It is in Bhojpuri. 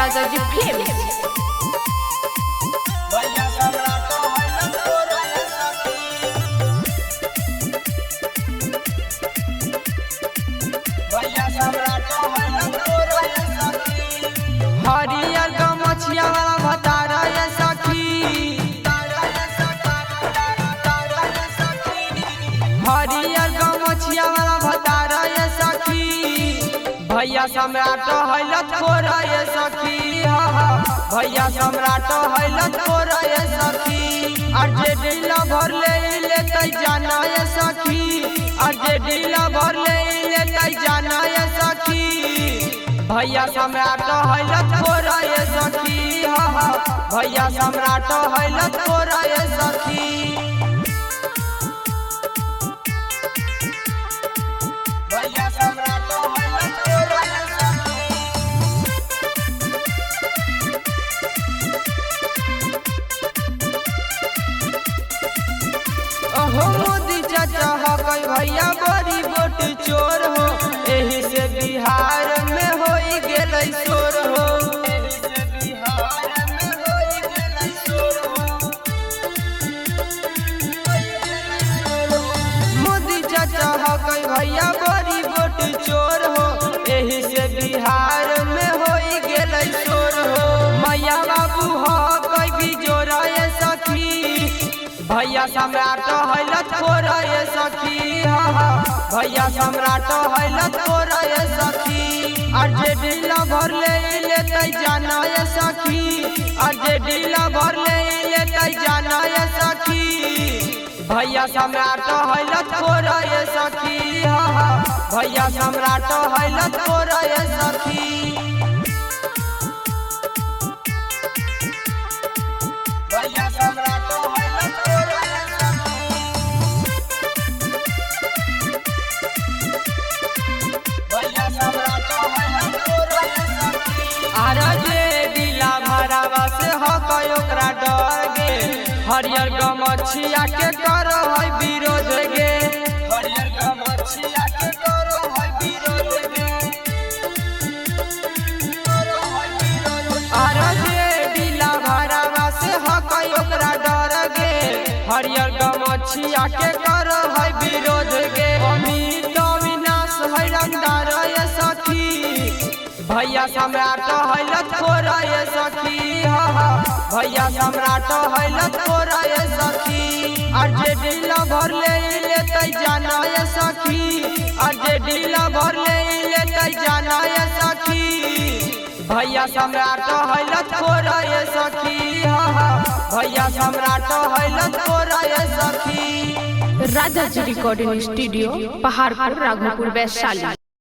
राजाजी फिल्म्स। हरियर गमछिया वाला भतारा ये सखी, हरियर गमछिया वाला भतारा ये सखी, भैया सम्राट हैलत कोरा ये सखी, भैया सम्राट हैलत कोरा ये सखी। अर्जे डीला भर ले तै जाना ये सखी, अर्जे डीला भर ले तै जाना ये सखी, भैया सम्राट हैलत कोरा ये सखी, भैया सम्राट हैलत कोरा ये सखी। भैया सम्राट हैलत कोरा ये सखी। ओहो मोदी चाचा हो गई भैया बड़ी वोट चोर हो, एही से बिहार में हो गेलै शोर हो, मोदी चाचा हो गई भैया बड़ी वोट चोर हो, एही से बिहार में हो गेलै शोर हो। मैया बाबू हो गई बिजोरा ये सखी, भैया सम्राट हैलत कोरा ये सखी, भैया सम्राट हैलत कोरा ये सखी। अर्जे डीला भर ले तै जाना ये सखी, अर्जे डीला भर ले तै जाना ये सखी, भैया सम्राट हैलत कोरा ये सखी, भैया सम्राट हैलत कोरा ये सखी। भैया सम्राट हैलत कोरा ये हरियर गमछिया के करो है विरोध गे, हरियर गमछिया के करो है विरोध गे, अरे जे डीला भरावा से हकई ओकरा डर गे, हरियर गमछिया के करो है विरोध गे। अमित विनाश है रंगदार ये सखी, भैया सम्राट हैलत कोरा ये सखी, भैया सम्राट हैलत कोरा ये सखी। अर्जे डीला भर ले तै जाना ये सखी, अर्जे डीला भर ले तै जाना ये सखी, भैया सम्राट हैलत कोरा ये सखी, भैया सम्राट हैलत कोरा ये सखी। राजाजी रिकॉर्डिंग स्टूडियो, पहाड़पुर, राघोपुर, वैशाली।